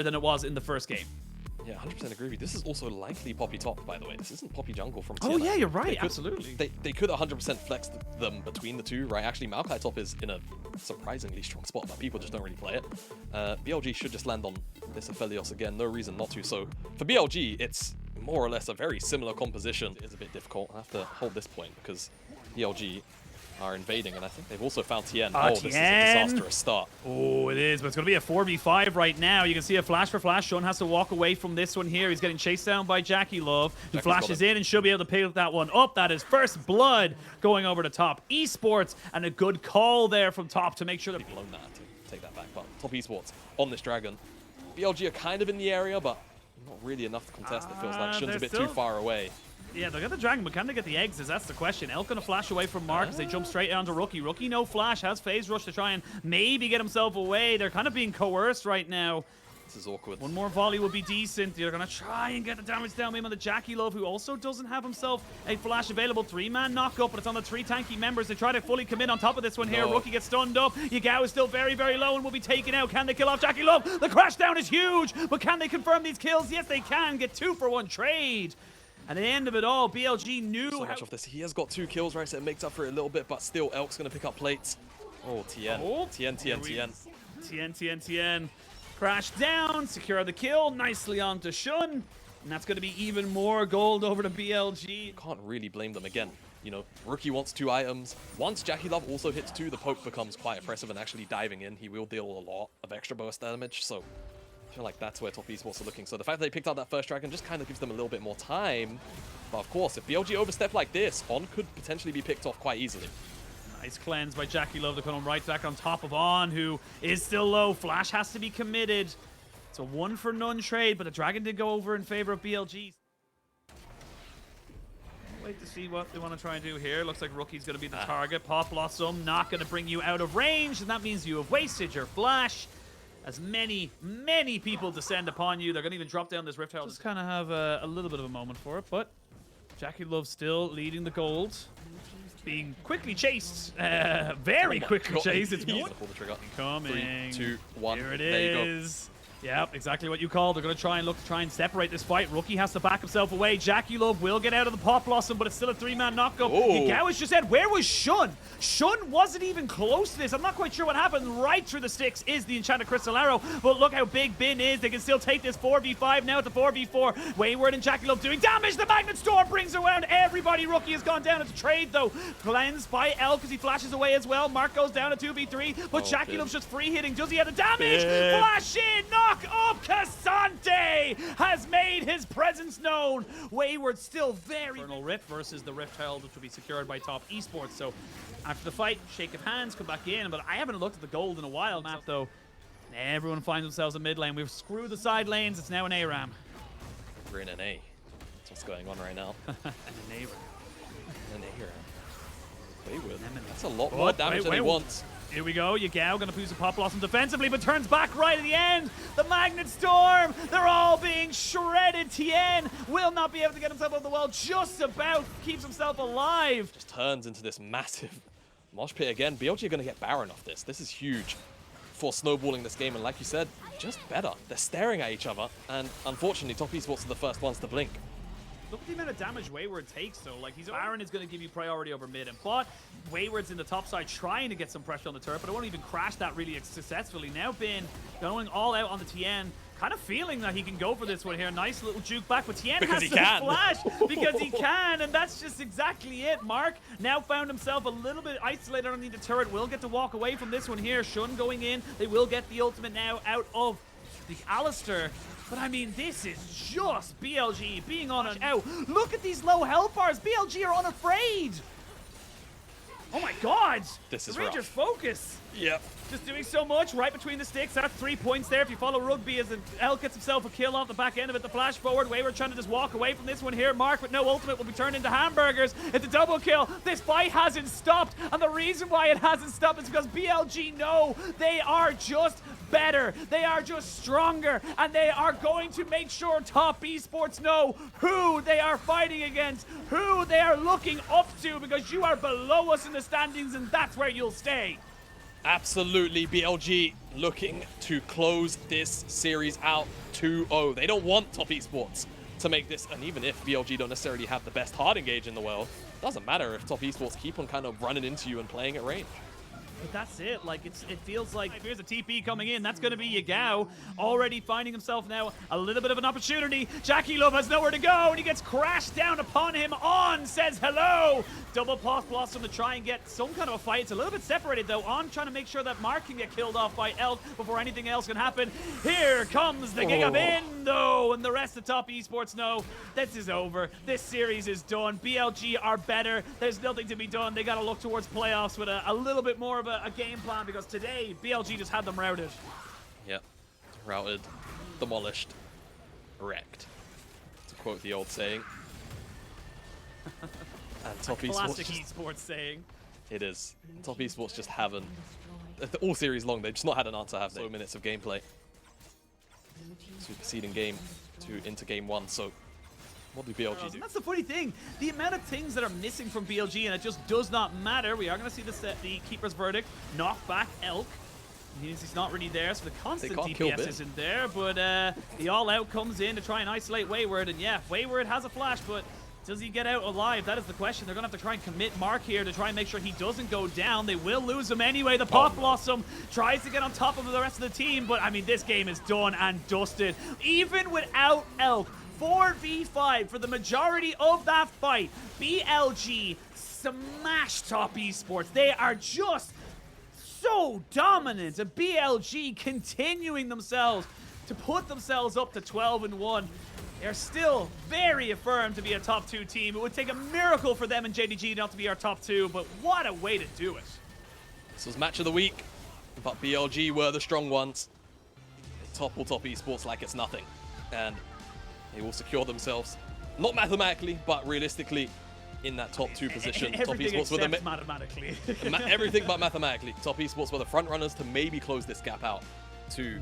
than it was in the first game. Yeah, 100% agree with you. This is also likely Poppy top, by the way. This isn't Poppy jungle from TES. Oh yeah, you're right. Absolutely. They could 100% flex them between the two, right? Actually, Maokai top is in a surprisingly strong spot, but people just don't really play it. BLG should just land on this Aphelios again. No reason not to. So for BLG, it's more or less a very similar composition. It is a bit difficult. I have to hold this point because BLG are invading, and I think they've also found TN. Oh, this is a disastrous start. Oh, it is, but it's going to be a 4v5 right now. You can see a flash for flash. Sean has to walk away from this one here. He's getting chased down by Jackie Love, who flashes in and should be able to pick that one up. That is first blood going over to top Esports, and a good call there from top to make sure that... blown that to take that back, but top Esports on this dragon. BLG are kind of in the area, but not really enough to contest, it feels like. Shun's a bit too far away. Yeah, they'll get the dragon, but can they get the eggs? That's the question. Elk gonna flash away from Mark as they jump straight onto Rookie. Rookie, no flash, has phase rush to try and maybe get himself away. They're kind of being coerced right now. This is awkward. One more volley would be decent. They're gonna try and get the damage down maybe on the Jackie Love, who also doesn't have himself a flash available. 3-man knockup, but it's on the 3 tanky members. They try to fully commit on top of this one here. Rookie gets stunned up. Yagao is still very, very low and will be taken out. Can they kill off Jackie Love? The crash down is huge, but can they confirm these kills? Yes, they can. Get 2-for-1 trade. And at the end of it all, BLG knew so much of this. He has got 2 kills, right? So it makes up for it a little bit, but still, Elk's going to pick up plates. Oh, TN. Oh, TN. Crash down, secure the kill. Nicely onto Shun. And that's going to be even more gold over to BLG. Can't really blame them again. You know, Rookie wants 2 items. Once Jackie Love also hits 2, the poke becomes quite oppressive, and actually diving in, he will deal a lot of extra burst damage. So I feel like that's where top Esports are looking. So the fact that they picked out that first dragon just kind of gives them a little bit more time. But of course, if BLG overstep like this, On could potentially be picked off quite easily. Nice cleanse by Jackie Love to come right back on top of On, who is still low. Flash has to be committed. It's a 1-for-none trade, but the dragon did go over in favor of BLG. Wait to see what they want to try and do here. Looks like Rookie's going to be the target. Pop Blossom not going to bring you out of range, and that means you have wasted your flash. As many people descend upon you, they're going to even drop down this Rift Herald. Just kind of have a little bit of a moment for it, but Jackie Love still leading the gold. Being quickly chased. Very quickly chased. It's going to pull the trigger. Coming. 3, 2, 1. Here it there is. Yep, exactly what you called. They're going to try and separate this fight. Rookie has to back himself away. Jackie Love will get out of the Pop Blossom, but it's still a 3-man knockup. Yagao has just said, where was Shun? Shun wasn't even close to this. I'm not quite sure what happened. Right through the sticks is the Enchanted Crystal Arrow, but look how big Bin is. They can still take this 4v5 now to 4v4. Wayward and Jackie Love doing damage. The Magnet Storm brings around everybody. Rookie has gone down into trade, though. Cleansed by Elk as he flashes away as well. Mark goes down to 2v3, but Jackie Love's just free hitting. Does he have the damage? Flash in, knock up. Cassante has made his presence known. Wayward still very... Infernal Rift versus the Rift Herald, which will be secured by top Esports. So after the fight, shake of hands, come back in. But I haven't looked at the gold in a while, Matt, though. Everyone finds themselves in mid lane. We've screwed the side lanes. It's now an A-Ram. We're in an A. That's what's going on right now. And an A-Ram. An A-Ram. Wayward. That's a lot more damage than he wants. Here we go. Yagao going to use a Pop Blossom defensively, but turns back right at the end. The Magnet Storm. They're all being shredded. Tien will not be able to get himself off the wall. Just about keeps himself alive. Just turns into this massive mosh pit again. BLG are going to get Baron off this. This is huge for snowballing this game. And like you said, just better. They're staring at each other. And unfortunately, top Esports are the first ones to blink. Look at the amount of damage Wayward takes, though. Like, Baron is going to give you priority over mid and bot. Wayward's in the top side trying to get some pressure on the turret, but I won't even crash that really successfully. Now Bin going all out on the Tien. Kind of feeling that he can go for this one here. Nice little juke back, but Tien has to flash because he can, and that's just exactly it. Mark now found himself a little bit isolated underneath the turret. Will get to walk away from this one here. Shun going in. They will get the ultimate now out of the Alistair. But I mean, this is just BLG being on an out. Look at these low health bars. BLG are unafraid. Oh my God. This is Rangers focus. Yep. Just doing so much right between the sticks. That's 3 points there if you follow Rugby as Elk gets himself a kill off the back end of it. The flash forward. Wayward trying to just walk away from this one here. Mark with no ultimate will be turned into hamburgers. It's a double kill. This fight hasn't stopped. And the reason why it hasn't stopped is because BLG know they are just better. They are just stronger. And they are going to make sure top Esports know who they are fighting against, who they are looking up to, because you are below us in the standings and that's where you'll stay. Absolutely, BLG looking to close this series out 2-0. They don't want Top Esports to make this, and even if BLG don't necessarily have the best hard engage in the world, it doesn't matter if Top Esports keep on kind of running into you and playing at range. But that's it. Like, it feels like if here's a TP coming in, that's going to be Yagao already finding himself now a little bit of an opportunity. Jackie Love has nowhere to go, and he gets crashed down upon him. On says hello. Double Pop Blossom to try and get some kind of a fight. It's a little bit separated, though. On trying to make sure that Mark can get killed off by Elk before anything else can happen. Here comes the Giga in, though, and the rest of Top Esports know this is over. This series is done. BLG are better. There's nothing to be done. They got to look towards playoffs with a little bit more of a game plan, because today BLG just had them routed. Yep, routed, demolished, wrecked, to quote the old saying. And Top Classic Esports, esports saying. it is. Top Esports just haven't, all series long, they've just not had an answer, have they? So minutes of gameplay, superseding game 2 into game 1. So what do BLG do? And that's the funny thing. The amount of things that are missing from BLG, and it just does not matter. We are going to see the Keeper's Verdict knock back Elk. He's not really there, so the constant DPS isn't there. But the All-Out comes in to try and isolate Wayward. And yeah, Wayward has a flash, but does he get out alive? That is the question. They're going to have to try and commit Mark here to try and make sure he doesn't go down. They will lose him anyway. The Pop Blossom tries to get on top of the rest of the team, but I mean, this game is done and dusted. Even without Elk, 4v5 for the majority of that fight. BLG smash Top Esports. They are just so dominant. And BLG continuing themselves to put themselves up to 12-1. They're still very affirmed to be a top 2 team. It would take a miracle for them and JDG not to be our top 2, but what a way to do it. This was match of the week, but BLG were the strong ones. They topple Top Esports like it's nothing. And they will secure themselves, not mathematically, but realistically, in that top 2 position. Top Esports were the mathematically. Everything but mathematically. Top Esports were the front runners to maybe close this gap out to